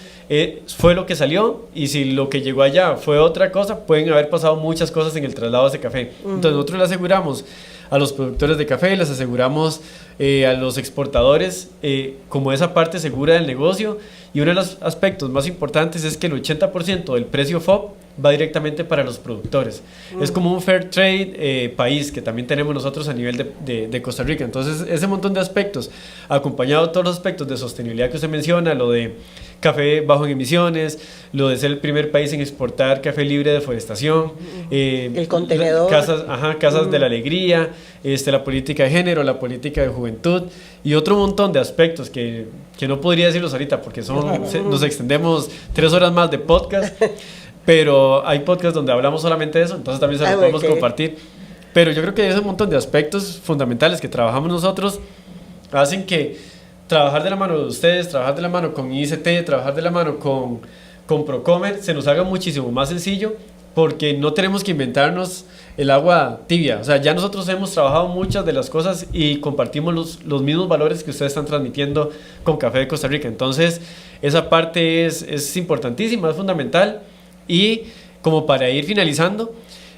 S1: fue lo que salió, y si lo que llegó allá fue otra cosa, pueden haber pasado muchas cosas en el traslado de ese café. Entonces nosotros le aseguramos a los productores de café, les aseguramos a los exportadores como esa parte segura del negocio, y uno de los aspectos más importantes es que el 80% del precio FOB va directamente para los productores. Es como un fair trade país que también tenemos nosotros a nivel de Costa Rica. Entonces ese montón de aspectos, acompañado de todos los aspectos de sostenibilidad que usted menciona, lo de café bajo en emisiones, lo de ser el primer país en exportar café libre de deforestación,
S2: el contenedor,
S1: casas de la alegría, la política de género, la política de juventud y otro montón de aspectos que no podría decirlos ahorita porque nos extendemos 3 horas más de podcast, pero hay podcasts donde hablamos solamente de eso, entonces también se los podemos compartir. Pero yo creo que ese montón de aspectos fundamentales que trabajamos nosotros hacen que trabajar de la mano de ustedes, trabajar de la mano con ICT, trabajar de la mano con Procomer se nos haga muchísimo más sencillo, porque no tenemos que inventarnos el agua tibia. O sea, ya nosotros hemos trabajado muchas de las cosas y compartimos los mismos valores que ustedes están transmitiendo con Café de Costa Rica. Entonces esa parte es importantísima, es fundamental. Y como para ir finalizando,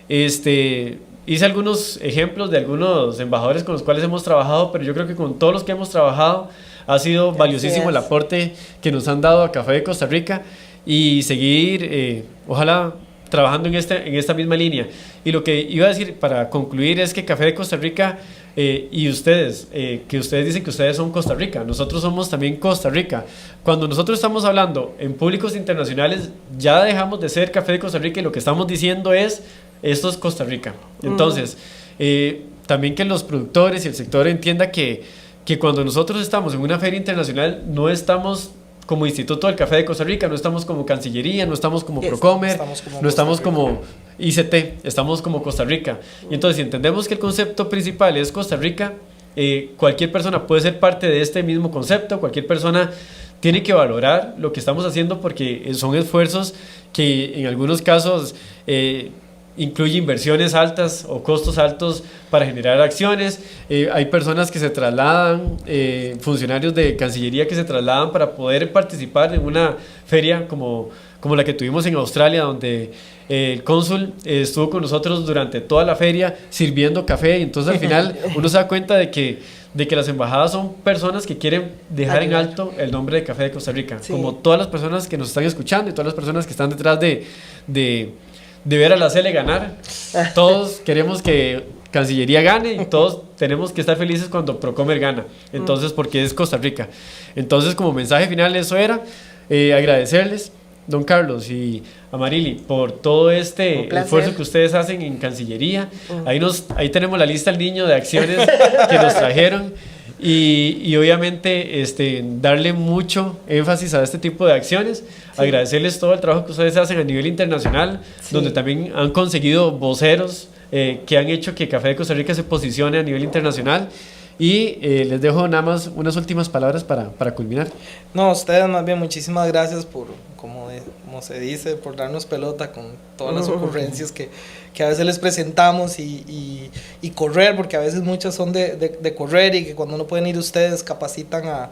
S1: hice algunos ejemplos de algunos embajadores con los cuales hemos trabajado, pero yo creo que con todos los que hemos trabajado ha sido valiosísimo el aporte que nos han dado a Café de Costa Rica, y seguir, ojalá, trabajando en esta misma línea. Y lo que iba a decir para concluir es que Café de Costa Rica y ustedes, que ustedes dicen que ustedes son Costa Rica, nosotros somos también Costa Rica. Cuando nosotros estamos hablando en públicos internacionales, ya dejamos de ser Café de Costa Rica y lo que estamos diciendo es esto es Costa Rica. Entonces, también que los productores y el sector entienda que cuando nosotros estamos en una feria internacional, no estamos como Instituto del Café de Costa Rica, no estamos como Cancillería, no estamos como Procomer, no estamos como ICT, estamos como Costa Rica. Y entonces, si entendemos que el concepto principal es Costa Rica, cualquier persona puede ser parte de este mismo concepto, cualquier persona tiene que valorar lo que estamos haciendo, porque son esfuerzos que en algunos casos incluye inversiones altas o costos altos para generar acciones. Hay personas que se trasladan, funcionarios de Cancillería que se trasladan para poder participar en una feria como la que tuvimos en Australia, donde el cónsul estuvo con nosotros durante toda la feria sirviendo café, y entonces al final uno se da cuenta de que las embajadas son personas que quieren dejar en alto el nombre de Café de Costa Rica, sí. Como todas las personas que nos están escuchando y todas las personas que están detrás de ver a la Cele ganar. Todos queremos que Cancillería gane y todos tenemos que estar felices cuando Procomer gana. Entonces, porque es Costa Rica. Entonces, como mensaje final, eso era agradecerles, don Carlos y a Marily, por todo este esfuerzo que ustedes hacen en Cancillería. Ahí tenemos la lista al niño de acciones que nos trajeron. Y obviamente darle mucho énfasis a este tipo de acciones, sí. Agradecerles todo el trabajo que ustedes hacen a nivel internacional, sí. Donde también han conseguido voceros que han hecho que Café de Costa Rica se posicione a nivel internacional. Y les dejo nada más unas últimas palabras para culminar.
S3: No, a ustedes más bien muchísimas gracias por, como se dice, por darnos pelota con todas las ocurrencias que a veces les presentamos y correr, porque a veces muchas son de correr, y que cuando no pueden ir ustedes capacitan a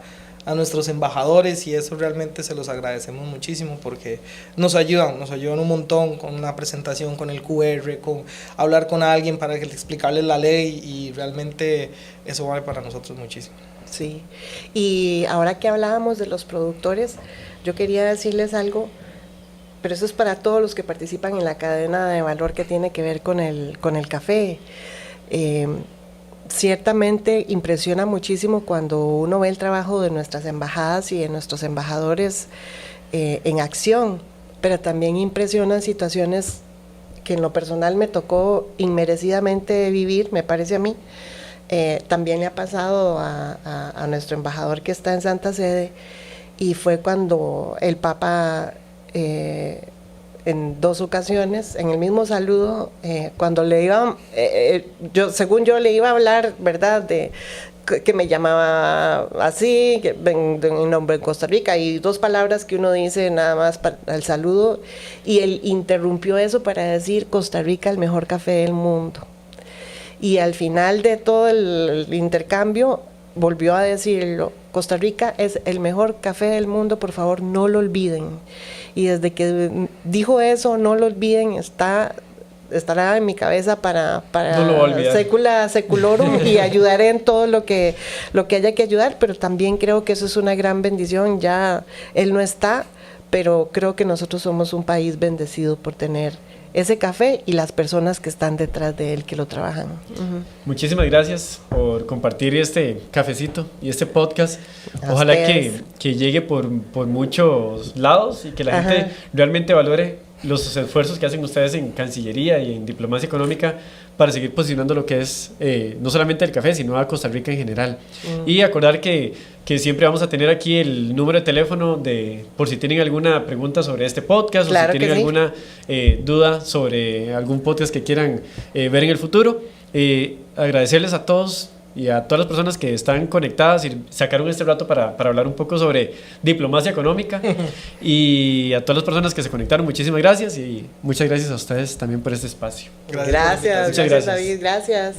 S3: nuestros embajadores, y eso realmente se los agradecemos muchísimo, porque nos ayudan un montón con una presentación, con el QR, con hablar con alguien para explicarles la ley, y realmente eso vale para nosotros muchísimo.
S2: Sí, y ahora que hablábamos de los productores, yo quería decirles algo, pero eso es para todos los que participan en la cadena de valor que tiene que ver con el café. Ciertamente impresiona muchísimo cuando uno ve el trabajo de nuestras embajadas y de nuestros embajadores en acción, pero también impresionan situaciones que en lo personal me tocó inmerecidamente vivir, me parece a mí. También le ha pasado a nuestro embajador que está en Santa Sede, y fue cuando el Papa en 2 ocasiones, en el mismo saludo, cuando le iba, según yo le iba a hablar, ¿verdad?, de que me llamaba así, que en nombre de Costa Rica, y 2 palabras que uno dice nada más para el saludo, y él interrumpió eso para decir: Costa Rica, el mejor café del mundo. Y al final de todo el intercambio volvió a decirlo: Costa Rica es el mejor café del mundo, por favor no lo olviden. Y desde que dijo eso, no lo olviden, estará en mi cabeza para
S1: no
S2: secula seculorum, y ayudaré en todo lo que haya que ayudar, pero también creo que eso es una gran bendición. Ya él no está, pero creo que nosotros somos un país bendecido por tener ese café y las personas que están detrás de él, que lo trabajan.
S1: Muchísimas gracias por compartir este cafecito y este podcast. Ojalá que llegue por muchos lados, y que la gente realmente valore los esfuerzos que hacen ustedes en Cancillería y en diplomacia económica para seguir posicionando lo que es no solamente el café, sino a Costa Rica en general. Y acordar que siempre vamos a tener aquí el número de teléfono por si tienen alguna pregunta sobre este podcast, claro, o si tienen alguna duda sobre algún podcast que quieran ver en el futuro. Agradecerles a todos y a todas las personas que están conectadas y sacaron este rato para hablar un poco sobre diplomacia económica. Y a todas las personas que se conectaron, muchísimas gracias, y muchas gracias a ustedes también por este espacio.
S2: Gracias,
S1: muchas gracias.
S2: David, gracias.